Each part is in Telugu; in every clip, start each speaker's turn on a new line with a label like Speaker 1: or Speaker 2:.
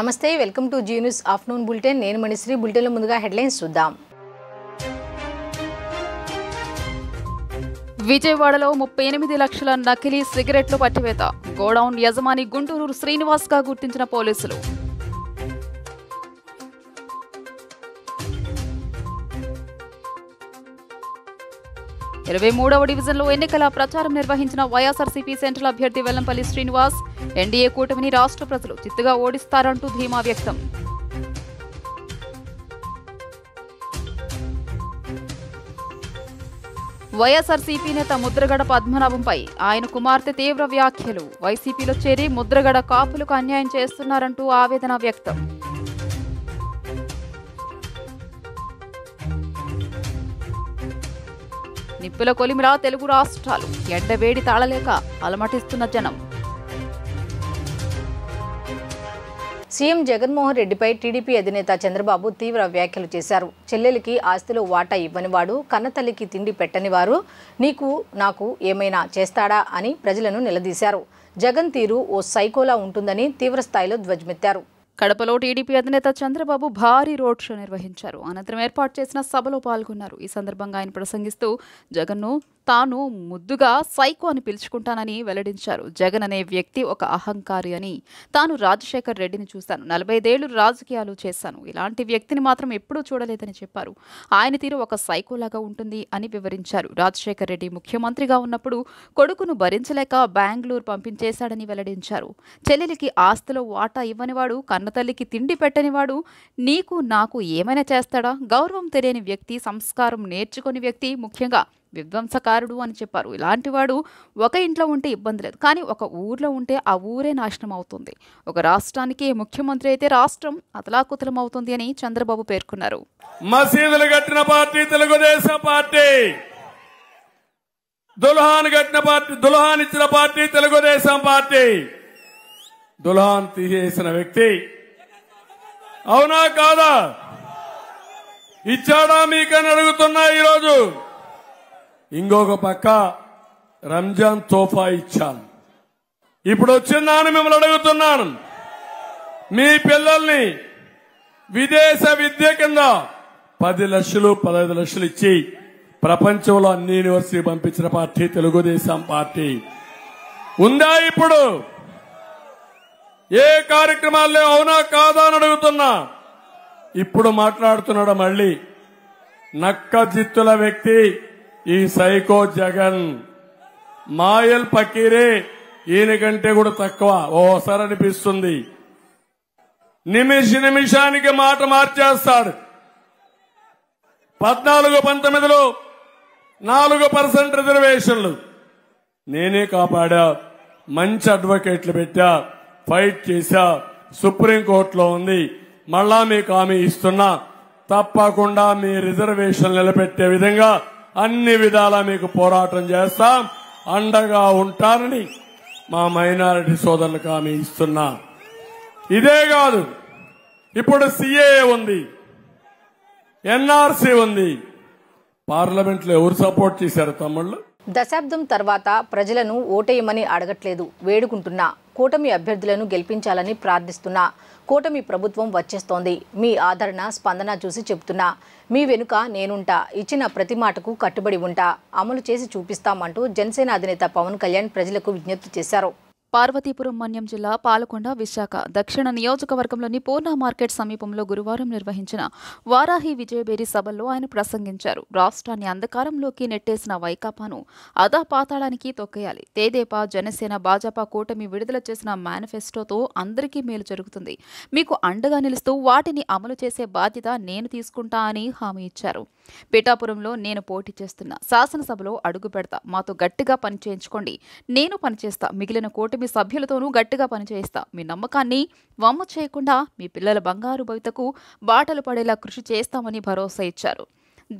Speaker 1: నమస్తే welcome to Zee News afternoon bulletin నేను మణిశ్రీ బులెటిన్లో ముందుగా హెడ్లైన్స్ చూద్దాం
Speaker 2: విజయవాడలో 38 లక్షల నకిలీ సిగరెట్లు పట్టివేత గోడౌన్ యజమాని గుంటూరు శ్రీనివాస్ గా గుర్తించిన పోలీసులు ఇరవై 23వ డివిజన్లో ఎన్నికల ప్రచారం నిర్వహించిన వైఎస్ఆర్సీపీ సెంట్రల్ అభ్యర్థి వెల్లంపల్లి శ్రీనివాస్ ఎన్డీఏ కూటమిని రాష్ట్ర ప్రజలు చిత్తుగా ఓడిస్తారంటూ ధీమా వ్యక్తం. వైఎస్ఆర్సీపీ నేత ముద్రగడ పద్మనాభంపై ఆయన కుమార్తె తీవ్ర వ్యాఖ్యలు. వైసీపీలో చేరి ముద్రగడ కాపులకు అన్యాయం చేస్తున్నారంటూ ఆవేదన వ్యక్తం. నిప్పుల కొలిమిలా తెలుగు రాష్ట్రాలు ఎండవేడి తాళలేక అలమటిస్తున్న జనం.
Speaker 1: సీఎం జగన్మోహన్ రెడ్డిపై టీడీపీ అధినేత చంద్రబాబు తీవ్ర వ్యాఖ్యలు చేశారు. చెల్లెలికి ఆస్తిలో వాటా ఇవ్వనివాడు కన్నతల్లికి తిండి పెట్టనివారు నీకు నాకు ఏమైనా చేస్తాడా అని ప్రజలను నిలదీశారు. జగన్ తీరు ఓ సైకోలా ఉంటుందని తీవ్రస్థాయిలో ధ్వజమెత్తారు.
Speaker 2: కడపలో టీడీపీ అధినేత చంద్రబాబు భారీ రోడ్ షో నిర్వహించారు. అనంతరం ఏర్పాటు చేసిన సభలో పాల్గొన్నారు. ఈ సందర్భంగా ఆయన ప్రసంగిస్తూ జగన్ను తాను ముద్దుగా సైకో అని పిలుచుకుంటానని వెల్లడించారు. జగన్ అనే వ్యక్తి ఒక అహంకారి అని, తాను రాజశేఖర్ రెడ్డిని చూశాను, 45 ఏళ్లు రాజకీయాలు చేశాను, ఇలాంటి వ్యక్తిని మాత్రం ఎప్పుడూ చూడలేదని చెప్పారు. ఆయన తీరు ఒక సైకోలాగా ఉంటుంది అని వివరించారు. రాజశేఖర్ రెడ్డి ముఖ్యమంత్రిగా ఉన్నప్పుడు కొడుకును భరించలేక బెంగళూరు పంపించేశాడని వెల్లడించారు. చెల్లెలికి ఆస్తిలో వాటా ఇవ్వనివాడు కన్నతల్లికి తిండి పెట్టనివాడు నీకు నాకు ఏమైనా చేస్తాడా? గౌరవం తెలియని వ్యక్తి, సంస్కారం నేర్చుకుని వ్యక్తి, ముఖ్యంగా విధ్వంసకారుడు అని చెప్పారు. ఇలాంటి వాడు ఒక ఇంట్లో ఉంటే ఇబ్బంది లేదు, కానీ ఒక ఊర్లో ఉంటే ఆ ఊరే నాశనం అవుతుంది. ఒక రాష్ట్రానికి ముఖ్యమంత్రి అయితే రాష్ట్రం అతలాకుతలం అవుతుంది అని చంద్రబాబు పేర్కొన్నారు.
Speaker 3: మసీదులు కట్టిన పార్టీ తెలుగుదేశం పార్టీ, దుల్హాన్ కట్టిన పార్టీ, దుల్హాన్ ఇచ్చిన పార్టీ తెలుగుదేశం పార్టీ. దుల్హాన్ తీసేసిన వ్యక్తి అవునా కాదా? ఇచ్చాడా మీకని అడుగుతున్నా. ఈరోజు ఇంకొక పక్క రంజాన్ తోఫా ఇచ్చాను. ఇప్పుడు వచ్చిందాను మిమ్మల్ని అడుగుతున్నాను, మీ పిల్లల్ని విదేశ విద్య కింద 10 లక్షలు 15 లక్షలు ఇచ్చి ప్రపంచంలో అన్ని యూనివర్సిటీ పంపించిన పార్టీ తెలుగుదేశం పార్టీ. ఉందా ఇప్పుడు? ఏ కార్యక్రమాల్లో అవునా కాదా అని అడుగుతున్నా. ఇప్పుడు మాట్లాడుతున్నాడు మళ్ళీ నక్క జిత్తుల వ్యక్తి ఈ సైకో జగన్. మాయల్ పకీరే ఈయన కంటే కూడా తక్కువ ఓసారి అనిపిస్తుంది. నిమిషానికి మాట మార్చేస్తాడు. 14-19లో 4% రిజర్వేషన్లు నేనే కాపాడా, మంచి అడ్వకేట్లు పెట్టా, ఫైట్ చేశా, సుప్రీంకోర్టులో ఉంది, మళ్ళా మీకు హామీ ఇస్తున్నా, తప్పకుండా మీ రిజర్వేషన్ నిలబెట్టే విధంగా అన్ని విధాలా మీకు పోరాటం చేస్తాం, అండగా ఉంటారని మా మైనారిటీ సోదరులకు హామీ ఇస్తున్నా. ఇదే కాదు, ఇప్పుడు సిఏఏ ఉంది, ఎన్ఆర్సీ ఉంది. పార్లమెంట్ లో ఎవరు సపోర్ట్ చేశారు తమ్ముళ్ళు?
Speaker 1: దశాబ్దం తర్వాత ప్రజలను ఓటేయమని అడగట్లేదు, వేడుకుంటున్నా. కూటమి అభ్యర్థులను గెలిపించాలని ప్రార్థిస్తున్నా. కూటమి ప్రభుత్వం వచ్చేస్తోంది. మీ ఆదరణ స్పందన చూసి చెబుతున్నా. మీ వెనుక నేనుంటా. ఇచ్చిన ప్రతి మాటకు కట్టుబడి ఉంటా. అమలు చేసి చూపిస్తామంటూ జనసేన అధినేత పవన్ కళ్యాణ్ ప్రజలకు విజ్ఞప్తి చేశారు.
Speaker 2: పార్వతీపురం మన్యం జిల్లా పాలకొండ విశాఖ దక్షిణ నియోజకవర్గంలోని పూర్ణ మార్కెట్ సమీపంలో గురువారం నిర్వహించిన వారాహి విజయబేరి సభల్లో ఆయన ప్రసంగించారు. రాష్ట్రాన్ని అంధకారంలోకి నెట్టేసిన వైకాపాను అధపాతాళానికి తొక్కేయాలి. తెదేపా, జనసేన, భాజపా కూటమి విడుదల చేసిన మేనిఫెస్టోతో అందరికీ మేలు జరుగుతుంది. మీకు అండగా నిలుస్తూ వాటిని అమలు చేసే బాధ్యత నేను తీసుకుంటా అని హామీ ఇచ్చారు. పిఠాపురంలో నేను పోటీ చేస్తున్నా. శాసనసభలో అడుగు పెడతా. మాతో గట్టిగా పనిచేయించుకోండి. నేను పనిచేస్తా. మిగిలిన కూటమి సభ్యులతోనూ గట్టిగా పనిచేయిస్తా. మీ నమ్మకాన్ని వమ్ము చేయకుండా మీ పిల్లల బంగారు భవితకు బాటలు పడేలా కృషి చేస్తామని భరోసా ఇచ్చారు.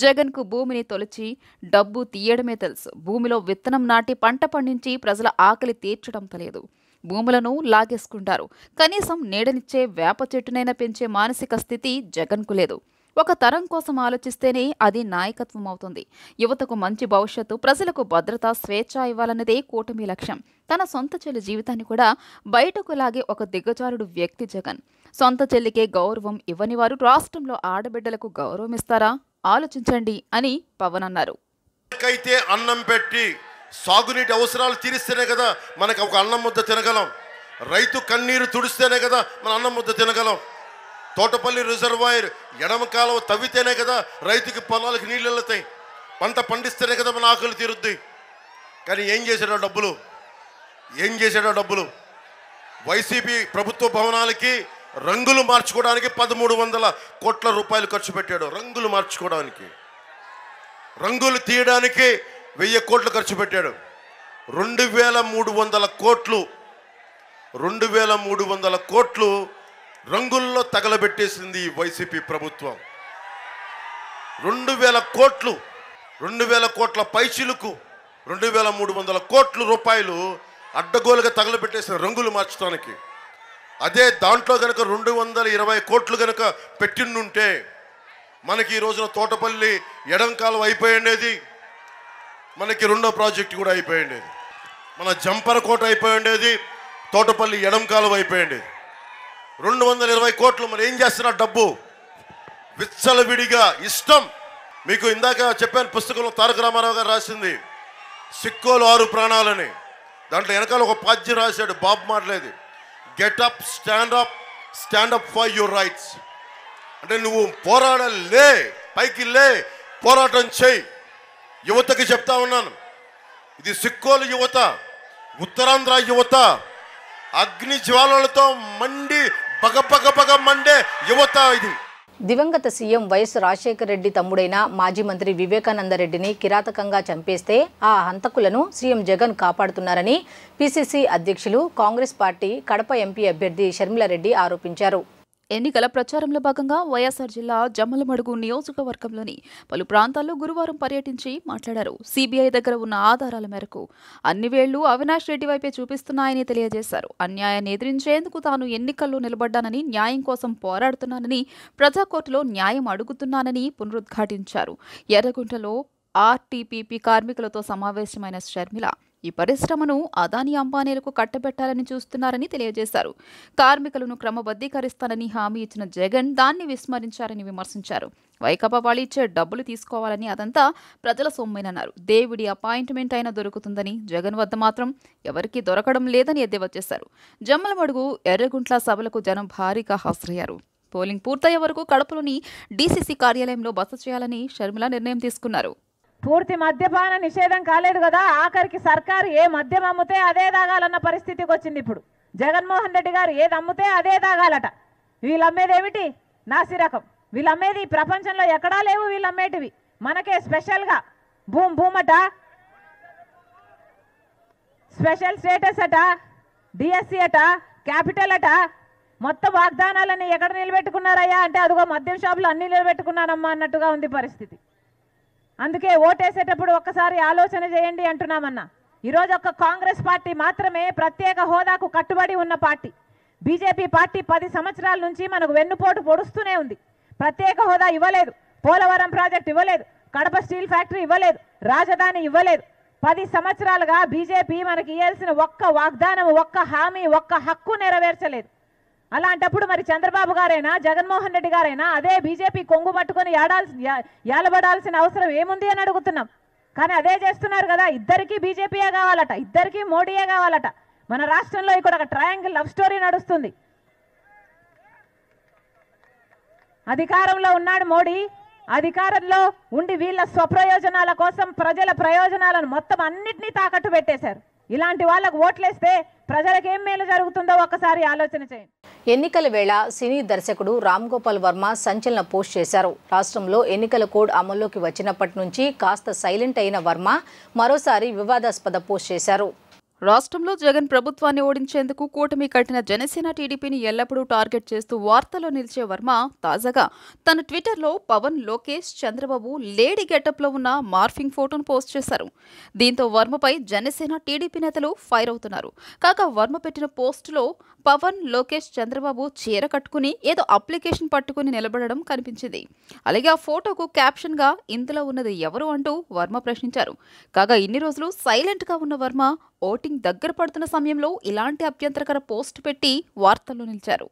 Speaker 2: జగన్కు భూమిని తొలిచి డబ్బు తీయడమే తెలుసు. భూమిలో విత్తనం నాటి పంట పండించి ప్రజల ఆకలి తీర్చడం తెలియదు. భూములను లాగేసుకుంటారు. కనీసం నీడనిచ్చే వేప చెట్టునైనా పెంచే మానసిక స్థితి జగన్కు లేదు. ఒక తరం కోసం ఆలోచిస్తేనే అది నాయకత్వం అవుతుంది. యువతకు మంచి భవిష్యత్తు, ప్రజలకు భద్రత, స్వేచ్ఛ ఇవ్వాలన్నదే కూటమి లక్ష్యం. తన సొంత చెల్లి జీవితాన్ని కూడా బయటకు లాగే ఒక దిగ్గజారుడు వ్యక్తి జగన్. సొంత చెల్లికే గౌరవం ఇవ్వని వారు రాష్ట్రంలో ఆడబిడ్డలకు గౌరవం ఇస్తారా? ఆలోచించండి అని పవన్ అన్నారు.
Speaker 4: అన్నం పెట్టి సాగునీటి అవసరాలు తీరిస్తేనే కదా మనకు ఒక అన్నం ముద్ద తినగలం. రైతు కన్నీరు తుడిస్తేనే కదా మన అన్నం ముద్ద తినగలం. తోటపల్లి రిజర్వాయర్ ఎడమ కాలువ తవ్వితేనే కదా రైతుకి పొలాలకు నీళ్ళు వెళ్తాయి. పంట పండిస్తేనే కదా మన ఆకలి తీరుద్ది. కానీ ఏం చేశాడో డబ్బులు వైసీపీ ప్రభుత్వ భవనాలకి రంగులు మార్చుకోవడానికి 1300 కోట్ల రూపాయలు ఖర్చు పెట్టాడు. రంగులు మార్చుకోవడానికి, రంగులు తీయడానికి 1000 కోట్లు ఖర్చు పెట్టాడు. 2300 కోట్లు రంగుల్లో తగలబెట్టేసింది వైసీపీ ప్రభుత్వం. 2000 కోట్ల పైచిలుకు 2300 కోట్ల రూపాయలు అడ్డగోలుగా తగలబెట్టేసిన రంగులు మార్చడానికి. అదే దాంట్లో కనుక 220 కోట్లు కనుక పెట్టిండుంటే మనకి ఈ రోజున తోటపల్లి ఎడం కాలువ అయిపోయిండేది, మనకి రెండో ప్రాజెక్టు కూడా అయిపోయిండేది, మన జంపర కోట అయిపోయిండేది, తోటపల్లి ఎడం కాలువ అయిపోయిండేది. 220 కోట్లు మరి ఏం చేస్తున్నారు? డబ్బు విచ్చలవిడిగా ఇష్టం. మీకు ఇందాక చెప్పాను, పుస్తకంలో తారక రామారావు గారు రాసింది సిక్కోలు 6 ప్రాణాలని. దాంట్లో వెనకాల ఒక పద్యం రాశాడు, బాబు మాట్లాడేది, get up, stand up for your rights. అంటే నువ్వు పోరాడలే, పైకి లే, పోరాటం చేయి. యువతకి చెప్తా ఉన్నాను, ఇది సిక్కోలు యువత, ఉత్తరాంధ్ర యువత, అగ్ని జ్వాలలతో మండి బగ మండే యువత ఇది.
Speaker 1: దివంగత సీఎం వైఎస్ రాజశేఖర రెడ్డి తమ్ముడైన మాజీ మంత్రి వివేకానందరెడ్డిని కిరాతకంగా చంపేస్తే ఆ హంతకులను సీఎం జగన్ కాపాడుతున్నారని పీసీసీ అధ్యక్షులు, కాంగ్రెస్ పార్టీ కడప ఎంపీ అభ్యర్థి షర్మిలారెడ్డి ఆరోపించారు.
Speaker 2: ఎన్నికల ప్రచారంలో భాగంగా వైఎస్ఆర్ జిల్లా జమ్మలమడుగు నియోజకవర్గంలోని పలు ప్రాంతాల్లో గురువారం పర్యటించి మాట్లాడారు. సీబీఐ దగ్గర ఉన్న ఆధారాల మేరకు అన్ని వేళ్లు అవినాష్ రెడ్డి వైపే చూపిస్తున్నాయని తెలియజేశారు. అన్యాయాన్ని ఎదిరించేందుకు తాను ఎన్నికల్లో నిలబడ్డానని, న్యాయం కోసం పోరాడుతున్నానని, ప్రజాకోర్టులో న్యాయం అడుగుతున్నానని పునరుద్ఘాటించారు. ఎర్రగుంటలో ఆర్టీపీపీ కార్మికులతో సమావేశమైన షర్మిల ఈ పరిశ్రమను అదానీ అంబానీలకు కట్టబెట్టాలని చూస్తున్నారని తెలియజేశారు. కార్మికులను క్రమబద్ధీకరిస్తానని హామీ ఇచ్చిన జగన్ దాన్ని విస్మరించారని విమర్శించారు. వైకాపా వాళ్ళు ఇచ్చే డబ్బులు తీసుకోవాలని, అదంతా ప్రజల సొమ్మేనన్నారు. దేవుడి అపాయింట్మెంట్ అయినా దొరుకుతుందని, జగన్ వద్ద మాత్రం ఎవరికీ దొరకడం లేదని ఎద్దేవా చేశారు. జమ్మలమడుగు, ఎర్రగుంట్ల సభలకు జనం భారీగా హాజరయ్యారు. పోలింగ్ పూర్తయ్యే వరకు కడపలోని డీసీసీ కార్యాలయంలో బస చేయాలని షర్మిల నిర్ణయం తీసుకున్నారు.
Speaker 5: పూర్తి మద్యపాన నిషేధం కాలేదు కదా, ఆఖరికి సర్కారు ఏ మద్యం అమ్ముతే అదే తాగాలన్న పరిస్థితికి వచ్చింది. ఇప్పుడు జగన్మోహన్ రెడ్డి గారు ఏది అమ్ముతే అదే తాగాలట. వీళ్ళు అమ్మేది ఏమిటి? నాసిరకం. వీళ్ళు అమ్మేది ఈ ప్రపంచంలో ఎక్కడా లేవు. వీళ్ళు అమ్మేటివి మనకే స్పెషల్గా భూమట, స్పెషల్ స్టేటస్ అట, డిఎస్సి అట, క్యాపిటల్ అట. మొత్తం వాగ్దానాలన్నీ ఎక్కడ నిలబెట్టుకున్నారయ్యా అంటే అదిగో మద్యం షాపులు అన్నీ నిలబెట్టుకున్నారమ్మా అన్నట్టుగా ఉంది పరిస్థితి. అందుకే ఓటేసేటప్పుడు ఒక్కసారి ఆలోచన చేయండి అంటున్నామన్నా. ఈరోజు ఒక కాంగ్రెస్ పార్టీ మాత్రమే ప్రత్యేక హోదాకు కట్టుబడి ఉన్న పార్టీ. బీజేపీ పార్టీ 10 సంవత్సరాల నుంచి మనకు వెన్నుపోటు పొడుస్తూనే ఉంది. ప్రత్యేక హోదా ఇవ్వలేదు, పోలవరం ప్రాజెక్ట్ ఇవ్వలేదు, కడప స్టీల్ ఫ్యాక్టరీ ఇవ్వలేదు, రాజధాని ఇవ్వలేదు. 10 సంవత్సరాలుగా బీజేపీ మనకి ఇవ్వాల్సిన ఒక్క వాగ్దానం, ఒక్క హామీ, ఒక్క హక్కు నెరవేర్చలేదు. అలాంటప్పుడు మరి చంద్రబాబు గారైనా, జగన్మోహన్ రెడ్డి గారైనా అదే బీజేపీ కొంగు పట్టుకొని ఏలబడాల్సిన అవసరం ఏముంది అని అడుగుతున్నాం. కానీ అదే చేస్తున్నారు కదా. ఇద్దరికీ బీజేపీయే కావాలట, ఇద్దరికీ మోడీయే కావాలట. మన రాష్ట్రంలో ఇక్కడ ఒక ట్రయాంగిల్ లవ్ స్టోరీ నడుస్తుంది. అధికారంలో ఉన్నాడు మోడీ, అధికారంలో ఉండి వీళ్ళ స్వప్రయోజనాల కోసం ప్రజల ప్రయోజనాలను మొత్తం అన్నిటినీ తాకట్టు పెట్టేశారు. ఇలాంటి వాళ్ళకు ఓట్లేస్తే ప్రజలకు ఏం మేలు జరుగుతుందో ఒక్కసారి ఆలోచన చేయండి.
Speaker 1: ఎన్నికల వేళ సినీ దర్శకుడు రామ్ గోపాల్ వర్మ సంచలన పోస్ట్ చేశారు. రాష్ట్రంలో ఎన్నికల కోడ్ అమల్లోకి వచ్చినప్పటి నుంచి కాస్త సైలెంట్ అయిన వర్మ మరోసారి వివాదాస్పద పోస్ట్ చేశారు.
Speaker 2: రాష్ట్రంలో జగన్ ప్రభుత్వాన్ని ఓడించేందుకు కూటమి కట్టిన జనసేన టీడీపీని ఎల్లప్పుడూ టార్గెట్ చేస్తూ వార్తల్లో నిలిచే వర్మ తాజాగా తన ట్విట్టర్లో పవన్, లోకేష్, చంద్రబాబు లేడీ గెటప్లో ఉన్న మార్ఫింగ్ ఫోటోను పోస్ట్ చేశారు. దీంతో వర్మపై జనసేన టీడీపీ నేతలు ఫైర్ అవుతున్నారు. కాగా వర్మ పెట్టిన పోస్టులో పవన్, లోకేష్, చంద్రబాబు చీర కట్టుకుని ఏదో అప్లికేషన్ పట్టుకుని నిలబడడం కనిపించింది. అలాగే ఆ ఫోటోకు క్యాప్షన్ గా ఇందులో ఉన్నది ఎవరు అంటూ వర్మ ప్రశ్నించారు. కాగా ఇన్ని రోజులు సైలెంట్ గా ఉన్న వర్మ ఓటింగ్ దగ్గర పడుతున్న సమయంలో ఇలాంటి అభ్యంతరకర పోస్ట్ పెట్టి వార్తల్లో నిలిచారు.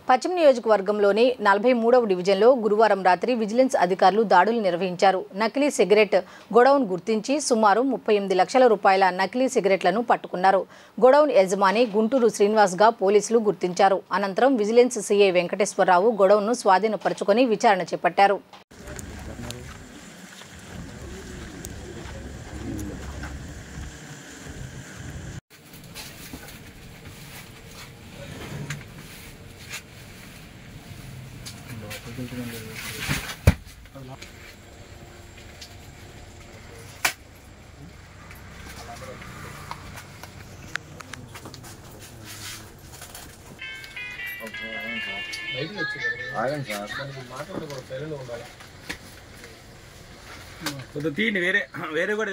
Speaker 1: పశ్చిమ నియోజకవర్గంలోని 43వ డివిజన్లో గురువారం రాత్రి విజిలెన్స్ అధికారులు దాడులు నిర్వహించారు. నకిలీ సిగరెట్ గొడౌన్ గుర్తించి సుమారు 38 లక్షల రూపాయల నకిలీ సిగరెట్లను పట్టుకున్నారు. గొడౌన్ యజమాని గుంటూరు శ్రీనివాస్గా పోలీసులు గుర్తించారు. అనంతరం విజిలెన్స్ సీఐ వెంకటేశ్వరరావు గొడౌన్ను స్వాధీనపరుచుకొని విచారణ చేపట్టారు.
Speaker 6: కొద్దిగా తీయండి, వేరే కూడా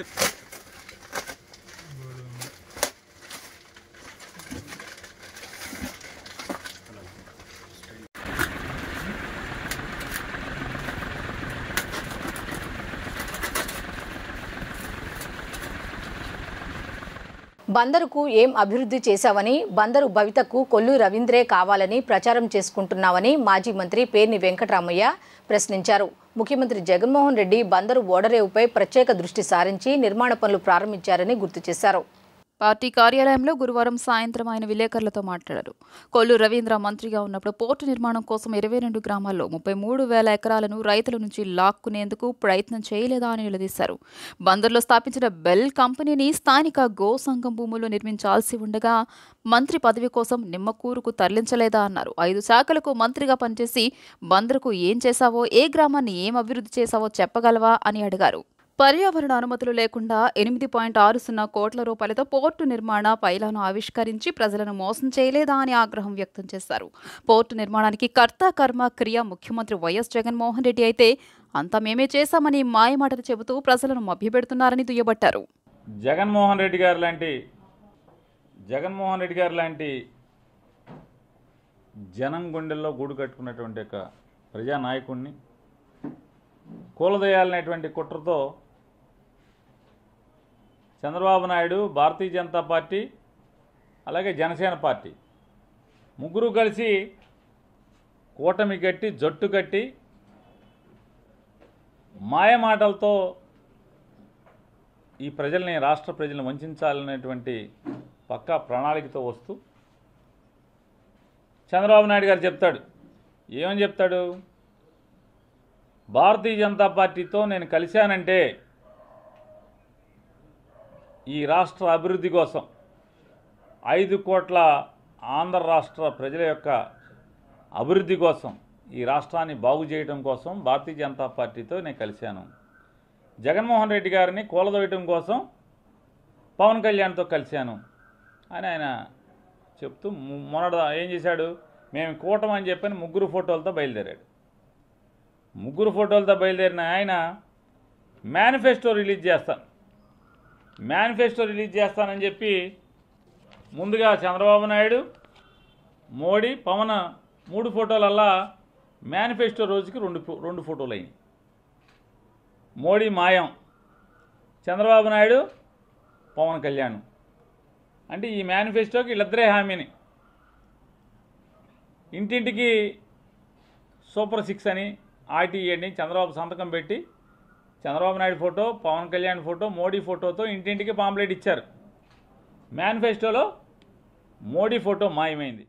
Speaker 1: బందరుకు ఏం అభివృద్ధి చేశావని, బందరు భవితకు కొల్లు రవీంద్రే కావాలని ప్రచారం చేసుకుంటున్నావని మాజీ మంత్రి పేర్ని వెంకటరామయ్య ప్రశ్నించారు. ముఖ్యమంత్రి జగన్మోహన్ రెడ్డి బందరు ఓడరేవుపై ప్రత్యేక దృష్టి సారించి నిర్మాణ పనులు ప్రారంభించారని గుర్తు చేశారు.
Speaker 2: పార్టీ కార్యాలయంలో గురువారం సాయంత్రం ఆయన విలేకరులతో మాట్లాడారు. కొల్లు రవీంద్ర మంత్రిగా ఉన్నప్పుడు పోర్టు నిర్మాణం కోసం 22 గ్రామాల్లో 33,000 ఎకరాలను రైతుల నుంచి లాక్కునేందుకు ప్రయత్నం చేయలేదా అని నిలదీశారు. బందర్లో స్థాపించిన బెల్ కంపెనీని స్థానిక గో సంఘం భూముల్లో నిర్మించాల్సి ఉండగా మంత్రి పదవి కోసం నిమ్మకూరుకు తరలించలేదా అన్నారు. 5 శాఖలకు మంత్రిగా పనిచేసి బందరుకు ఏం చేశావో, ఏ గ్రామాన్ని ఏం అభివృద్ధి చేశావో చెప్పగలవా అని అడిగారు. పర్యావరణ అనుమతులు లేకుండా 8.60 కోట్ల రూపాయలతో పోర్టు నిర్మాణ పైలాను ఆవిష్కరించి ప్రజలను మోసం చేయలేదా అని ఆగ్రహం వ్యక్తం చేశారు. పోర్టు నిర్మాణానికి కర్త కర్మ క్రియ ముఖ్యమంత్రి వైఎస్ జగన్మోహన్ రెడ్డి అయితే అంతా మేమే చేశామని మాయమాటలు చెబుతూ ప్రజలను మభ్యపెడుతున్నారని దుయ్యబట్టారు.
Speaker 6: జగన్మోహన్ రెడ్డి గారు లాంటి జనం గుండెల్లో గూడు కట్టుకున్నటువంటి ఒక ప్రజానాయకుడిని కూలదయాలనేటువంటి కుట్రతో చంద్రబాబు నాయుడు, భారతీయ జనతా పార్టీ, అలాగే జనసేన పార్టీ ముగ్గురు కలిసి కూటమి కట్టి, జట్టు కట్టి మాయమాటలతో ఈ ప్రజల్ని, రాష్ట్ర ప్రజలను వంచాలనేటువంటి పక్కా ప్రణాళికతో వస్తూ చంద్రబాబు నాయుడు గారు చెప్తాడు. ఏమని చెప్తాడు? భారతీయ జనతా పార్టీతో నేను కలిశానంటే ఈ రాష్ట్ర అభివృద్ధి కోసం, 5 కోట్ల ఆంధ్ర రాష్ట్ర ప్రజల యొక్క అభివృద్ధి కోసం, ఈ రాష్ట్రాన్ని బాగు చేయడం కోసం భారతీయ జనతా పార్టీతో నేను కలిశాను. జగన్మోహన్ రెడ్డి గారిని కూలదోయటం కోసం పవన్ కళ్యాణ్తో కలిశాను అని ఆయన చెప్తూ మొన్నట ఏం చేశాడు? మేము కూటమి అని చెప్పని 3 ఫోటోలతో బయలుదేరాడు. 3 ఫోటోలతో బయలుదేరిన ఆయన మేనిఫెస్టో రిలీజ్ చేస్తానని చెప్పి ముందుగా చంద్రబాబు నాయుడు, మోడీ, పవన్ 3 ఫోటోలల్లా మేనిఫెస్టో రోజుకి 2 ఫోటోలు అయినాయి. మోడీ మాయం, చంద్రబాబు నాయుడు, పవన్ కళ్యాణ్. అంటే ఈ మేనిఫెస్టోకి వీళ్ళిద్దరే హామీని. ఇంటింటికి సూపర్ 6 అని, ఆర్టీఈ అని చంద్రబాబు సంతకం పెట్టి చంద్రబాబు నాయుడు ఫోటో, పవన్ కళ్యాణ్ ఫోటో, మోడీ ఫోటోతో ఇంటింటికి పాంప్లెట్ ఇచ్చారు. మేనిఫెస్టోలో మోడీ ఫోటో మాయమైంది.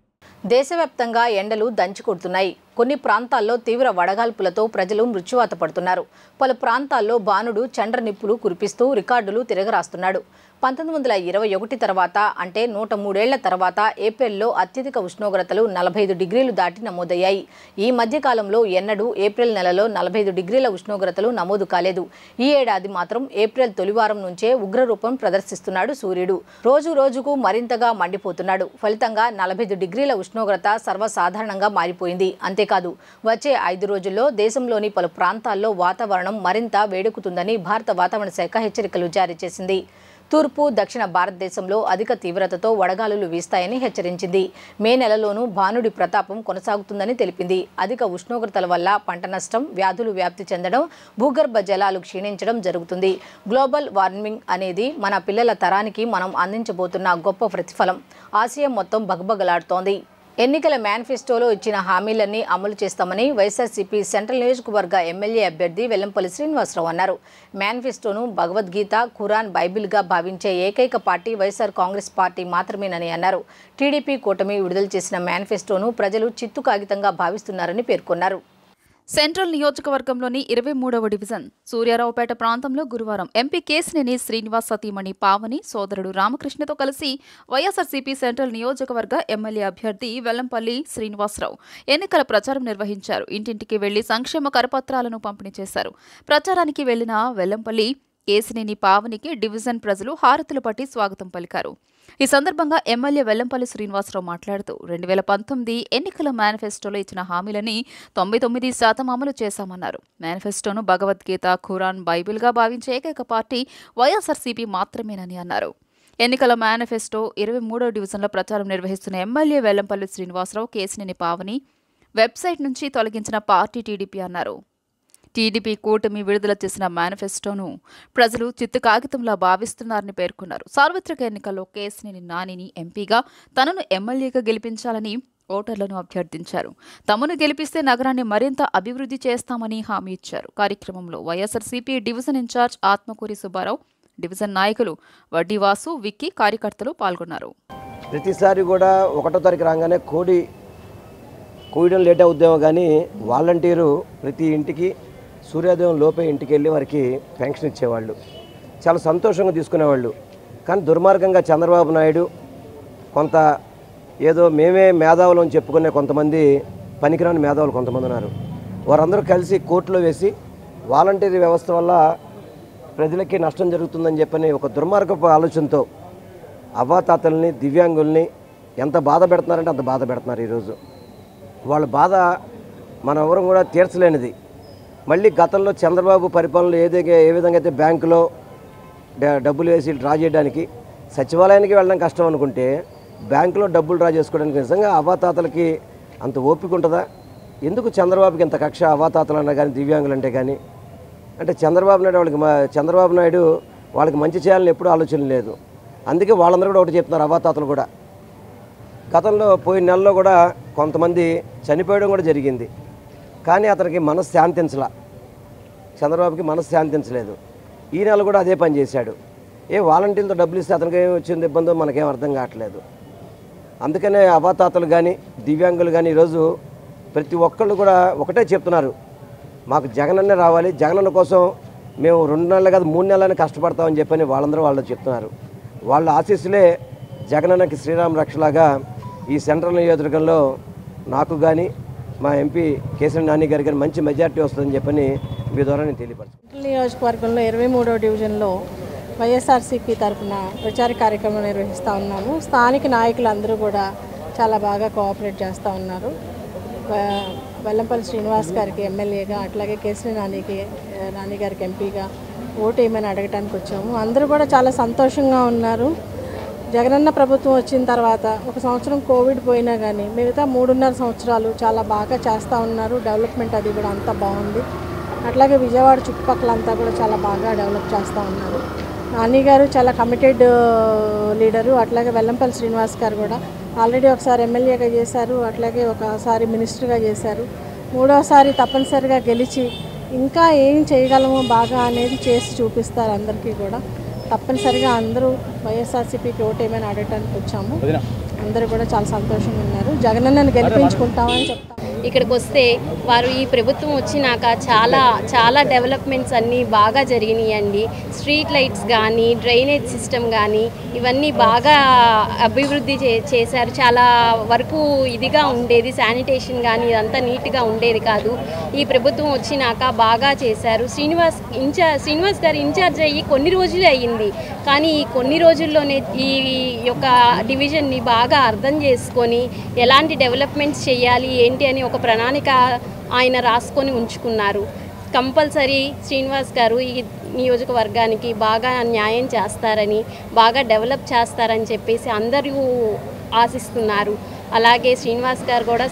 Speaker 1: దేశవ్యాప్తంగా ఎండలు దంచుకొడుతున్నాయి. కొన్ని ప్రాంతాల్లో తీవ్ర వడగాల్పులతో ప్రజలు మృత్యువాత పడుతున్నారు. పలు ప్రాంతాల్లో బాణుడు చండ్ర నిప్పులు కురిపిస్తూ రికార్డులు తిరగరాస్తున్నాడు. 1921 తర్వాత అంటే 103 ఏళ్ల తర్వాత ఏప్రిల్లో అత్యధిక ఉష్ణోగ్రతలు 45 డిగ్రీలు దాటి నమోదయ్యాయి. ఈ మధ్యకాలంలో ఎన్నడూ ఏప్రిల్ నెలలో 45 డిగ్రీల ఉష్ణోగ్రతలు నమోదు కాలేదు. ఈ ఏడాది మాత్రం ఏప్రిల్ తొలివారం నుంచే ఉగ్రరూపం ప్రదర్శిస్తున్నాడు సూర్యుడు. రోజు రోజుకు మరింతగా మండిపోతున్నాడు. ఫలితంగా 45 డిగ్రీల ఉష్ణోగ్రత సర్వసాధారణంగా మారిపోయింది. అంతేకాదు వచ్చే 5 రోజుల్లో దేశంలోని పలు ప్రాంతాల్లో వాతావరణం మరింత వేడెక్కుతుందని భారత వాతావరణ శాఖ హెచ్చరికలు జారీ చేసింది. తూర్పు దక్షిణ భారతదేశంలో అధిక తీవ్రతతో వడగాలులు వీస్తాయని హెచ్చరించింది. మే నెలలోనూ భానుడి ప్రతాపం కొనసాగుతుందని తెలిపింది. అధిక ఉష్ణోగ్రతల వల్ల పంట నష్టం, వ్యాధులు వ్యాప్తి చెందడం, భూగర్భ జలాలు క్షీణించడం జరుగుతుంది. గ్లోబల్ వార్మింగ్ అనేది మన పిల్లల తరానికి మనం అందించబోతున్న గొప్ప ప్రతిఫలం. ఆసియా మొత్తం బగబగలాడుతోంది. ఎన్నికల మేనిఫెస్టోలో ఇచ్చిన హామీలన్నీ అమలు చేస్తామని వైఎస్ఆర్సీపీ సెంట్రల్ నియోజకవర్గ ఎమ్మెల్యే అభ్యర్థి వెల్లంపల్లి శ్రీనివాసరావు అన్నారు. మేనిఫెస్టోను భగవద్గీత, ఖురాన్, బైబిల్గా భావించే ఏకైక పార్టీ వైఎస్ఆర్ కాంగ్రెస్ పార్టీ మాత్రమేనని అన్నారు. టీడీపీ కూటమి విడుదల చేసిన మేనిఫెస్టోను ప్రజలు చిత్తు కాగితంగా భావిస్తున్నారని పేర్కొన్నారు.
Speaker 2: సెంట్రల్ నియోజకవర్గంలోని 23వ డివిజన్ సూర్యారావుపేట ప్రాంతంలో గురువారం ఎంపీ కేసినేని శ్రీనివాస్ సతీమణి పావని సోదరుడు రామకృష్ణతో కలిసి వైఎస్ఆర్సీపీ సెంట్రల్ నియోజకవర్గ ఎమ్మెల్యే అభ్యర్థి వెల్లంపల్లి శ్రీనివాసరావు ఎన్నికల ప్రచారం నిర్వహించారు. ఇంటింటికి వెళ్లి సంక్షేమ కరపత్రాలను పంపిణీ చేశారు. ప్రచారానికి వెళ్లిన వెల్లంపల్లి కేసినేని పావనికి డివిజన్ ప్రజలు హారతులు పట్టి స్వాగతం పలికారు. ఈ సందర్భంగా ఎమ్మెల్యే వెల్లంపల్లి శ్రీనివాసరావు మాట్లాడుతూ 2019 ఎన్నికల మేనిఫెస్టోలో ఇచ్చిన హామీలని 99% అమలు చేశామన్నారు. మేనిఫెస్టోను భగవద్గీత, ఖురాన్, బైబిల్గా భావించే ఏకైక పార్టీ వైఎస్ఆర్సీపీ మాత్రమేనని అన్నారు. ఎన్నికల మేనిఫెస్టో 23వ డివిజన్లో ప్రచారం నిర్వహిస్తున్న ఎమ్మెల్యే వెల్లంపల్లి శ్రీనివాసరావు కేసినేని పావని వెబ్సైట్ నుంచి తొలగించిన పార్టీ టీడీపీ అన్నారు. టీడీపీ కూటమి విడుదల చేసిన మేనిఫెస్టోను ప్రజలు చిత్తు కాగితంలా భావిస్తున్నారని పేర్కొన్నారు. సార్వత్రిక ఎన్నికల్లో కేసినేని నానిని ఎంపీగా, తనను ఎమ్మెల్యేగా గెలిపించాలని ఓటర్లను అభ్యర్థించారు. తమను గెలిపిస్తే నగరాన్ని మరింత అభివృద్ధి చేస్తామని హామీ ఇచ్చారు. కార్యక్రమంలో YSRCP division incharge Atmakuri Subbarao, division నాయకులు వడ్డీవాసు, విక్కీ, కార్యకర్తలు పాల్గొన్నారు.
Speaker 7: ప్రతిసారి కూడా 1వ తారీఖు రాగానే కోయడం లేట్ అవుద్దేమో కానీ వాలంటీరు ప్రతి ఇంటికి సూర్యోదయం లోపే ఇంటికి వెళ్ళి వారికి పెన్షన్ ఇచ్చేవాళ్ళు, చాలా సంతోషంగా తీసుకునేవాళ్ళు. కానీ దుర్మార్గంగా చంద్రబాబు నాయుడు కొంత ఏదో మేమే మేధావులు అని చెప్పుకునే కొంతమంది పనికిరాని మేధావులు కొంతమంది ఉన్నారు. వారందరూ కలిసి కోర్టులో వేసి వాలంటీర్ వ్యవస్థ వల్ల ప్రజలకి నష్టం జరుగుతుందని చెప్పని ఒక దుర్మార్గపు ఆలోచనతో అవ్వాతాతల్ని, దివ్యాంగుల్ని ఎంత బాధ పెడుతున్నారంటే అంత బాధ పెడుతున్నారు. ఈరోజు వాళ్ళ బాధ మనం ఎవరం కూడా తీర్చలేనిది. మళ్ళీ గతంలో చంద్రబాబు పరిపాలనలో ఏ విధంగా అయితే బ్యాంకులో డబ్బులు వేసి డ్రా చేయడానికి సచివాలయానికి వెళ్ళడం కష్టం అనుకుంటే బ్యాంకులో డబ్బులు డ్రా చేసుకోవడానికి నిజంగా అవ్వాతాతలకి అంత ఓపిక ఉంటుందా? ఎందుకు చంద్రబాబుకి ఇంత కక్ష అవ్వాతాతలు అన్నా కానీ, దివ్యాంగులు అంటే కానీ? అంటే చంద్రబాబు నాయుడు వాళ్ళకి మంచి చేయాలని ఎప్పుడూ ఆలోచన లేదు. అందుకే వాళ్ళందరూ కూడా ఒకటి చెప్తున్నారు. అవ్వాతాతలు కూడా గతంలో పోయిన నెలలో కూడా కొంతమంది చనిపోయడం కూడా జరిగింది. కానీ అతనికి మనసు శాంతించలా, చంద్రబాబుకి మనసు శాంతించలేదు. ఈ నెల కూడా అదే పని చేశాడు. వాలంటీర్లతో డబ్బులు ఇస్తే అతనికి ఏమి వచ్చింది ఇబ్బందో మనకేం అర్థం కావట్లేదు. అందుకనే అవ్వాతాతలు కానీ, దివ్యాంగులు కానీ ఈరోజు ప్రతి ఒక్కళ్ళు కూడా ఒకటే చెప్తున్నారు, మాకు జగనన్నే రావాలి, జగనన్న కోసం మేము 2 నెలలు కాదు 3 నెలలని కష్టపడతామని చెప్పని వాళ్ళందరూ వాళ్ళు చెప్తున్నారు. వాళ్ళ ఆశీస్సులే జగనన్నకి శ్రీరామ రక్షలాగా ఈ సెంట్రల్ నియోజకవర్గంలో నాకు కానీ, మా ఎంపీ కేసినేని నాని గారి కానీ మంచి మెజార్టీ వస్తుందని చెప్పని మీ ద్వారా నేను తెలియపరుస్తాను.
Speaker 8: సెంట్రల్ నియోజకవర్గంలో 23వ డివిజన్లో వైఎస్ఆర్సీపీ తరఫున ప్రచార కార్యక్రమం నిర్వహిస్తూ ఉన్నాము. స్థానిక నాయకులందరూ కూడా చాలా బాగా కోఆపరేట్ చేస్తూ ఉన్నారు. వెల్లంపల్లి శ్రీనివాస్ గారికి ఎమ్మెల్యేగా, అట్లాగే కేసినేని నాని గారికి ఎంపీగా ఓటు వేయమని అడగటానికి వచ్చాము. అందరూ కూడా చాలా సంతోషంగా ఉన్నారు. జగనన్న ప్రభుత్వం వచ్చిన తర్వాత 1 సంవత్సరం కోవిడ్ పోయినా కానీ మిగతా 3.5 సంవత్సరాలు చాలా బాగా చేస్తూ ఉన్నారు. డెవలప్మెంట్ అది కూడా అంతా బాగుంది. అట్లాగే విజయవాడ చుట్టుపక్కలంతా కూడా చాలా బాగా డెవలప్ చేస్తూ ఉన్నారు. నాని గారు చాలా కమిటెడ్ లీడరు. అట్లాగే వెల్లంపల్లి శ్రీనివాస్ గారు కూడా ఆల్రెడీ ఒకసారి ఎమ్మెల్యేగా చేశారు, అట్లాగే ఒకసారి మినిస్టర్గా చేశారు. 3వసారి తప్పనిసరిగా గెలిచి ఇంకా ఏం చేయగలమో బాగా అనేది చేసి చూపిస్తారు. అందరికీ కూడా తప్పనిసరిగా అందరూ వైఎస్ఆర్సీపీకి ఓటు ఏమైనా అడగటానికి వచ్చాము. అందరూ కూడా చాలా సంతోషంగా ఉన్నారు. జగనన్నను గెలిపించుకుంటామని చెప్తాము.
Speaker 9: ఇక్కడికి వస్తే వారు ఈ ప్రభుత్వం వచ్చినాక చాలా డెవలప్మెంట్స్ అన్నీ బాగా జరిగినాయండి. స్ట్రీట్ లైట్స్ కానీ, డ్రైనేజ్ సిస్టమ్ కానీ ఇవన్నీ బాగా అభివృద్ధి చేశారు. చాలా వరకు ఇదిగా ఉండేది, శానిటేషన్ కానీ ఇదంతా నీట్గా ఉండేది కాదు. ఈ ప్రభుత్వం వచ్చినాక బాగా చేశారు. శ్రీనివాస్ గారు ఇన్ఛార్జ్ అయ్యి కొన్ని రోజులే అయ్యింది, కానీ ఈ కొన్ని రోజుల్లోనే ఈ యొక్క డివిజన్ని బాగా అర్థం చేసుకొని ఎలాంటి డెవలప్మెంట్స్ చేయాలి ఏంటి అని ఒక ప్రణాళిక ఆయన రాసుకొని ఉంచుకున్నారు. కంపల్సరీ శ్రీనివాస్ గారు ఈ నియోజకవర్గానికి బాగా న్యాయం చేస్తారని, బాగా డెవలప్ చేస్తారని చెప్పేసి అందరూ ఆశిస్తున్నారు. అలాగే శ్రీనివాస్ గారు కూడా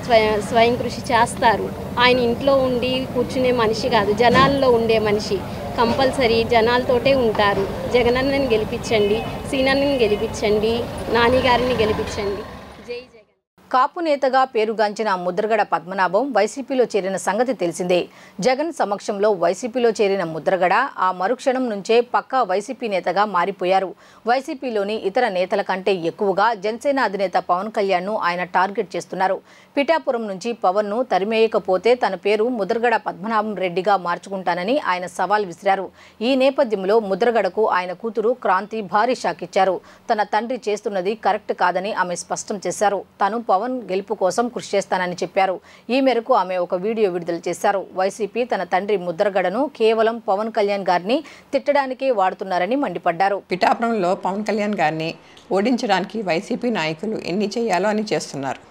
Speaker 9: స్వయం కృషి చేస్తారు. ఆయన ఇంట్లో ఉండి కూర్చునే మనిషి కాదు, జనాల్లో ఉండే మనిషి. కంపల్సరీ జనాలతోటే ఉంటారు. జగనన్నని గెలిపించండి, సీనన్నని గెలిపించండి, నాని గారిని గెలిపించండి. జై జగన్.
Speaker 1: కాపు నేతగా పేరుగాంచిన ముద్రగడ పద్మనాభం వైసీపీలో చేరిన సంగతి తెలిసిందే. జగన్ సమక్షంలో వైసీపీలో చేరిన ముద్రగడ ఆ మరుక్షణం నుంచే పక్కా వైసీపీ నేతగా మారిపోయారు. వైసీపీలోని ఇతర నేతల కంటే ఎక్కువగా జనసేన అధినేత పవన్ కళ్యాణ్ను ఆయన టార్గెట్ చేస్తున్నారు. పిఠాపురం నుంచి పవన్ను తరిమేయకపోతే తన పేరు ముద్రగడ పద్మనాభం రెడ్డిగా మార్చుకుంటానని ఆయన సవాల్ విసిరారు. ఈ నేపథ్యంలో ముద్రగడకు ఆయన కూతురు క్రాంతి భారీ షాక్ ఇచ్చారు. తన తండ్రి చేస్తున్నది కరెక్ట్ కాదని ఆమె స్పష్టం చేశారు. తాను పవన్ గెలుపు కోసం కృషి చేస్తానని చెప్పారు. ఈ మేరకు ఆమె ఒక వీడియో విడుదల చేశారు. వైసీపీ తన తండ్రి ముద్రగడను కేవలం పవన్ కళ్యాణ్ గారిని తిట్టడానికే వాడుతున్నారని మండిపడ్డారు.
Speaker 10: పిఠాపురంలో పవన్ కళ్యాణ్ గారిని ఓడించడానికి వైసీపీ నాయకులు ఎన్ని చేయాలో అని చేస్తున్నారు.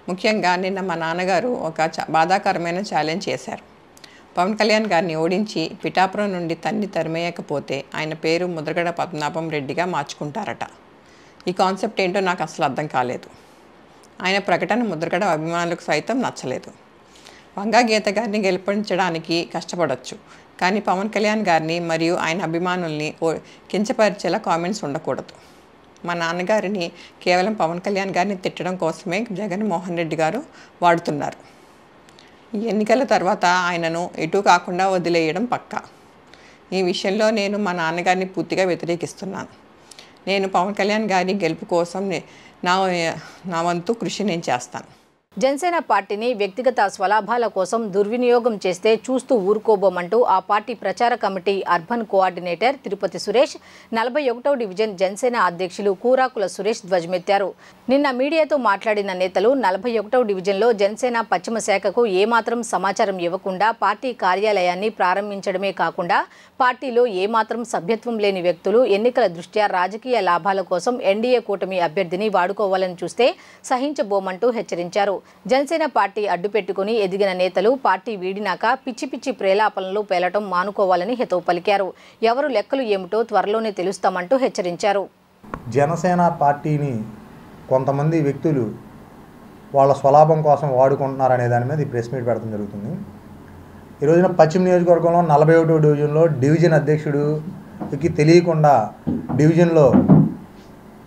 Speaker 10: ముఖ్యంగా నిన్న మా నాన్నగారు ఒక బాధాకరమైన ఛాలెంజ్ చేశారు. పవన్ కళ్యాణ్ గారిని ఓడించి పిఠాపురం నుండి తరిమేయకపోతే ఆయన పేరు ముద్రగడ పద్మనాభం రెడ్డిగా మార్చుకుంటారట. ఈ కాన్సెప్ట్ ఏంటో నాకు అసలు అర్థం కాలేదు. ఆయన ప్రకటన ముద్రగడ అభిమానులకు సైతం నచ్చలేదు. వంగా గీత గారిని గెలిపించడానికి కష్టపడవచ్చు, కానీ పవన్ కళ్యాణ్ గారిని మరియు ఆయన అభిమానుల్ని కించపరిచేలా కామెంట్స్ ఉండకూడదు. మా నాన్నగారిని కేవలం పవన్ కళ్యాణ్ గారిని తిట్టడం కోసమే జగన్మోహన్ రెడ్డి గారు వాడుతున్నారు. ఈ ఎన్నికల తర్వాత ఆయనను ఎటు కాకుండా వదిలేయడం పక్కా. ఈ విషయంలో నేను మా నాన్నగారిని పూర్తిగా వ్యతిరేకిస్తున్నాను. నేను పవన్ కళ్యాణ్ గారి గెలుపు కోసం నా వంతు కృషి నేను చేస్తాను.
Speaker 1: జనసేన పార్టీని వ్యక్తిగత స్వలాభాల కోసం దుర్వినియోగం చేస్తే చూస్తూ ఊరుకోబోమంటూ ఆ పార్టీ ప్రచార కమిటీ అర్బన్ కోఆర్డినేటర్ తిరుపతి సురేష్ 41వ డివిజన్ జనసేన అధ్యక్షులు కూరాకుల సురేష్ ధ్వజమెత్తారు. నిన్న మీడియాతో మాట్లాడిన నేతలు 41వ డివిజన్లో జనసేన పశ్చిమ శాఖకు ఏమాత్రం సమాచారం ఇవ్వకుండా పార్టీ కార్యాలయాన్ని ప్రారంభించడమే కాకుండా పార్టీలో ఏమాత్రం సభ్యత్వం లేని వ్యక్తులు ఎన్నికల దృష్ట్యా రాజకీయ లాభాల కోసం ఎన్డీఏ కూటమి అభ్యర్థిని వాడుకోవాలని చూస్తే సహించబోమంటూ హెచ్చరించారు. జనసేన పార్టీ అడ్డుపెట్టుకుని ఎదిగిన నేతలు పార్టీ వీడినాక పిచ్చి పిచ్చి ప్రేలాపనలు పేలటం మానుకోవాలని హితవు పలికారు. ఎవరు లెక్కలు ఏమిటో త్వరలోనే తెలుస్తామంటూ హెచ్చరించారు.
Speaker 11: జనసేన పార్టీని కొంతమంది వ్యక్తులు వాళ్ళ స్వలాభం కోసం వాడుకుంటున్నారనే దాని మీద ఈ ప్రెస్ మీట్ పెడతాం జరుగుతుంది. ఈ రోజున పశ్చిమ నియోజకవర్గంలో 41వ డివిజన్లో డివిజన్ అధ్యక్షుడికి తెలియకుండా డివిజన్లో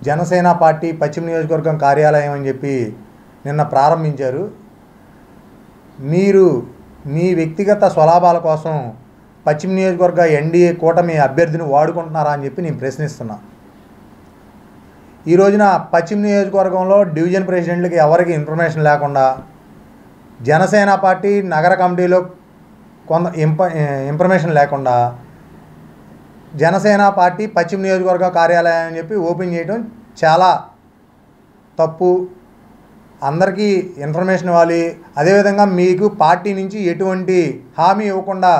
Speaker 11: జనసేన పార్టీ పశ్చిమ నియోజకవర్గం కార్యాలయం అని చెప్పి నిన్న ప్రారంభించారు. మీరు మీ వ్యక్తిగత స్వలాభాల కోసం పశ్చిమ నియోజకవర్గ ఎన్డీఏ కూటమి అభ్యర్థిని వాడుకుంటున్నారా అని చెప్పి నేను ప్రశ్నిస్తున్నా. ఈ రోజున పశ్చిమ నియోజకవర్గంలో డివిజన్ ప్రెసిడెంట్లకి ఎవరికి ఇన్ఫర్మేషన్ లేకుండా జనసేన పార్టీ నగర కమిటీలో కొంత ఇన్ఫర్మేషన్ లేకుండా జనసేన పార్టీ పశ్చిమ నియోజకవర్గ కార్యాలయం అని చెప్పి ఓపెన్ చేయడం చాలా తప్పు. అందరికీ ఇన్ఫర్మేషన్ ఇవ్వాలి. అదేవిధంగా మీకు పార్టీ నుంచి ఎటువంటి హామీ ఇవ్వకుండా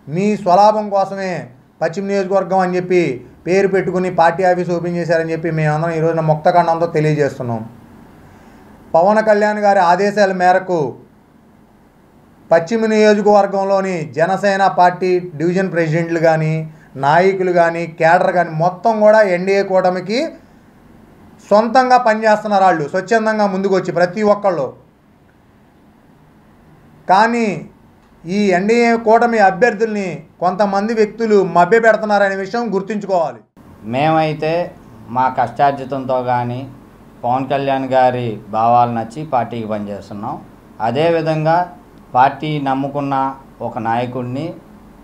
Speaker 11: మీ స్వలాభం కోసమే పశ్చిమ నియోజకవర్గం అని చెప్పి పేరు పెట్టుకుని పార్టీ ఆఫీస్ ఓపెన్ చేశారని చెప్పి మేమందరం ఈరోజున ముక్తఖండంతో తెలియజేస్తున్నాం. పవన్ కళ్యాణ్ గారి ఆదేశాల మేరకు పశ్చిమ నియోజకవర్గంలోని జనసేన పార్టీ డివిజన్ ప్రెసిడెంట్లు కానీ నాయకులు కానీ కేడర్ కానీ మొత్తం కూడా ఎన్డీఏ కూటమికి సొంతంగా పనిచేస్తున్నారు. వాళ్ళు స్వచ్ఛందంగా ముందుకు వచ్చి ప్రతి ఒక్కళ్ళు. కానీ ఈ ఎన్డీఏ కూటమి అభ్యర్థుల్ని కొంతమంది వ్యక్తులు మభ్య పెడుతున్నారనే విషయం గుర్తుంచుకోవాలి.
Speaker 12: మేమైతే మా కష్టార్జితంతో కానీ పవన్ కళ్యాణ్ గారి భావాలు నచ్చి పార్టీకి పనిచేస్తున్నాం. అదేవిధంగా పార్టీ నమ్ముకున్న ఒక నాయకుడిని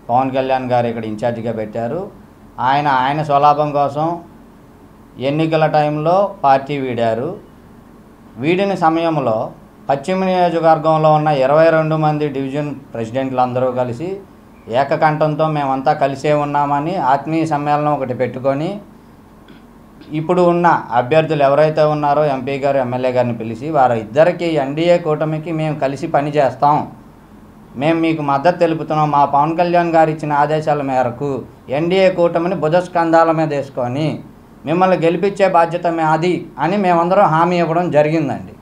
Speaker 12: పవన్ కళ్యాణ్ గారు ఇక్కడ ఇన్ఛార్జిగా పెట్టారు. ఆయన స్వలాభం కోసం ఎన్నికల టైంలో పార్టీ వీడారు. వీడిన సమయంలో పశ్చిమ నియోజకవర్గంలో ఉన్న 22 మంది డివిజన్ ప్రెసిడెంట్లు అందరూ కలిసి ఏకకంఠంతో మేమంతా కలిసే ఉన్నామని ఆత్మీయ సమ్మేళనం ఒకటి పెట్టుకొని ఇప్పుడు ఉన్న అభ్యర్థులు ఎవరైతే ఉన్నారో ఎంపీ గారు ఎమ్మెల్యే గారిని పిలిచి వారి ఇద్దరికి ఎన్డీఏ కూటమికి మేము కలిసి పని చేస్తాం, మేము మీకు మద్దతు తెలుపుతున్నాం, మా పవన్ కళ్యాణ్ గారు ఇచ్చిన ఆదేశాల మేరకు ఎన్డీఏ కూటమిని భుజస్కంధాల మీద వేసుకొని మిమ్మల్ని గెలిపించే బాధ్యత అది అని మేమందరం హామీ ఇవ్వడం జరిగిందండి.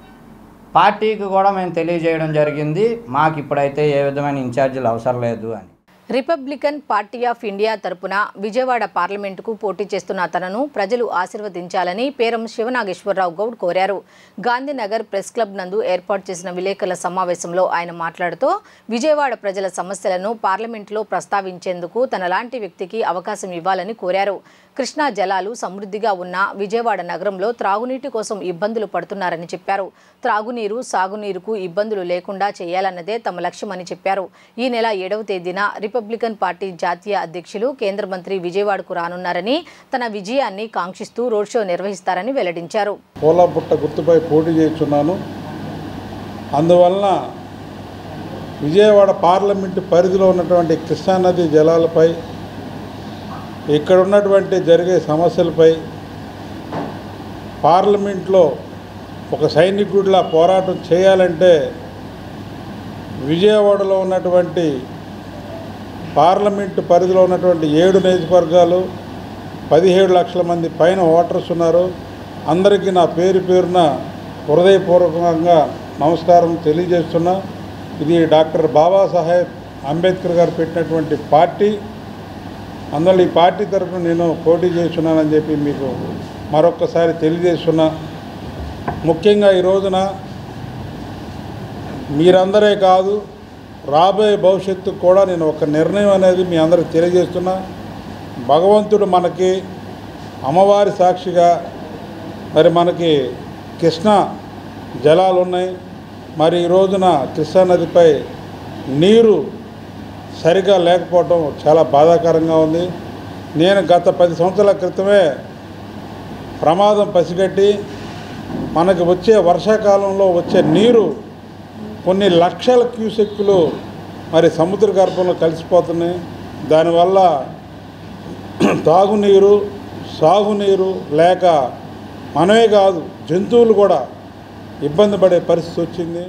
Speaker 12: పార్టీకి కూడా మేము తెలియజేయడం జరిగింది, మాకు ఇప్పుడైతే ఏ విధమైన ఇన్ఛార్జీలు అవసరం లేదు అని.
Speaker 1: రిపబ్లికన్ పార్టీ ఆఫ్ ఇండియా తరపున విజయవాడ పార్లమెంటుకు పోటీ చేస్తున్న తనను ప్రజలు ఆశీర్వదించాలని పేరం శివనాగేశ్వరరావు గౌడ్ కోరారు. గాంధీనగర్ ప్రెస్ క్లబ్ నందు ఏర్పాటు చేసిన విలేకరుల సమావేశంలో ఆయన మాట్లాడుతూ విజయవాడ ప్రజల సమస్యలను పార్లమెంటులో ప్రస్తావించేందుకు తనలాంటి వ్యక్తికి అవకాశం ఇవ్వాలని కోరారు. కృష్ణా జలాలు సమృద్ధిగా ఉన్న విజయవాడ నగరంలో త్రాగునీటి కోసం ఇబ్బందులు పడుతున్నారని చెప్పారు. త్రాగునీరు, సాగునీరుకు ఇబ్బందులు లేకుండా చేయాలన్నదే తమ లక్ష్యమని చెప్పారు. ఈ నెల 7వ తేదీన రిపబ్లికన్ పార్టీ జాతీయ అధ్యక్షులు కేంద్ర మంత్రి విజయవాడకు రానున్నారని, తన విజయాన్ని కాంక్షిస్తూ రోడ్ షో నిర్వహిస్తారని వెల్లడించారు.
Speaker 13: పూలపుట్ట గుర్తుపై పోటీ చేస్తున్నాను. అందువలన విజయవాడ పార్లమెంటు పరిధిలో ఉన్నటువంటి కృష్ణానది జలాలపై, ఇక్కడ ఉన్నటువంటి జరిగే సమస్యలపై పార్లమెంట్లో ఒక సైనికుడిలా పోరాటం చేయాలంటే విజయవాడలో ఉన్నటువంటి పార్లమెంటు పరిధిలో ఉన్నటువంటి 7 నియోజకవర్గాలు 17 లక్షల మంది పైన ఓటర్స్ ఉన్నారు. అందరికీ నా పేరున హృదయపూర్వకంగా నమస్కారం తెలియజేస్తున్నా. ఇది డాక్టర్ బాబాసాహెబ్ అంబేద్కర్ గారు పెట్టినటువంటి పార్టీ. అందువల్ల ఈ పార్టీ తరఫున నేను పోటీ చేస్తున్నానని చెప్పి మీకు మరొక్కసారి తెలియజేస్తున్నా. ముఖ్యంగా ఈ రోజున మీరందరే కాదు, రాబోయే భవిష్యత్తుకు కూడా నేను ఒక నిర్ణయం అనేది మీ అందరికి తెలియజేస్తున్నా. భగవంతుడు మనకి అమ్మవారి సాక్షిగా మరి మనకి కృష్ణా జలాలు ఉన్నాయి. మరి ఈ రోజున కృష్ణా నదిపై నీరు సరిగా లేకపోవడం చాలా బాధాకరంగా ఉంది. నేను గత 10 సంవత్సరాల క్రితమే ప్రమాదం పసిగట్టి మనకి వచ్చే వర్షాకాలంలో వచ్చే నీరు కొన్ని లక్షల క్యూసెక్కులు మరి సముద్ర గర్భంలో కలిసిపోతున్నాయి. దానివల్ల తాగునీరు, సాగునీరు లేక మనమే కాదు జంతువులు కూడా ఇబ్బంది పడే పరిస్థితి వచ్చింది.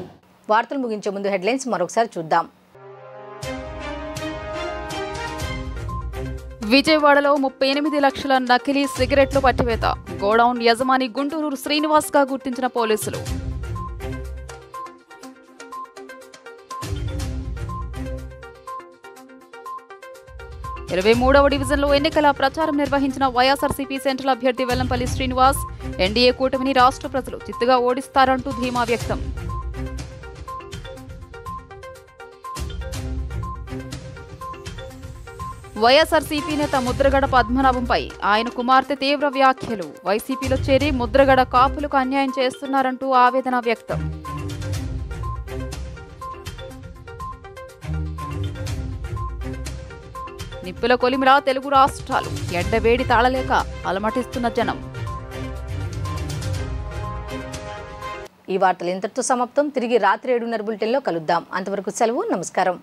Speaker 1: వార్తలు ముగించే ముందు హెడ్లైన్స్ మరొకసారి చూద్దాం.
Speaker 2: విజయవాడలో 38 లక్షల నకిలీ సిగరెట్లు పట్టివేత. గోడౌన్ యజమాని గుంటూరు శ్రీనివాస్ గా గుర్తించిన పోలీసులు. – 23వ డివిజన్లో ఎన్నికల ప్రచారం నిర్వహించిన వైఎస్ఆర్సీపీ సెంట్రల్ అభ్యర్థి వెల్లంపల్లి శ్రీనివాస్ ఎన్డీఏ కూటమిని రాష్ట్ర ప్రజలు చిత్తుగా ఓడిస్తారంటూ ధీమా వ్యక్తం. వైఎస్ఆర్సీపీ నేత ముద్రగడ పద్మనాభంపై ఆయన కుమార్తె తీవ్ర వ్యాఖ్యలు. వైసీపీలో చేరి ముద్రగడ కాపులకు అన్యాయం చేస్తున్నారంటూ ఆవేదన వ్యక్తం. నిప్పుల కొలిమిలా తెలుగు రాష్ట్రాలు, ఎండవేడి తాళలేక అలమటిస్తున్న జనం.
Speaker 1: ఈ వార్తలు ఇంతటితో సమాప్తం. తిరిగి రాత్రి 7:30 బులెటిన్లో కలుద్దాం. అంతవరకు సెలవు. నమస్కారం.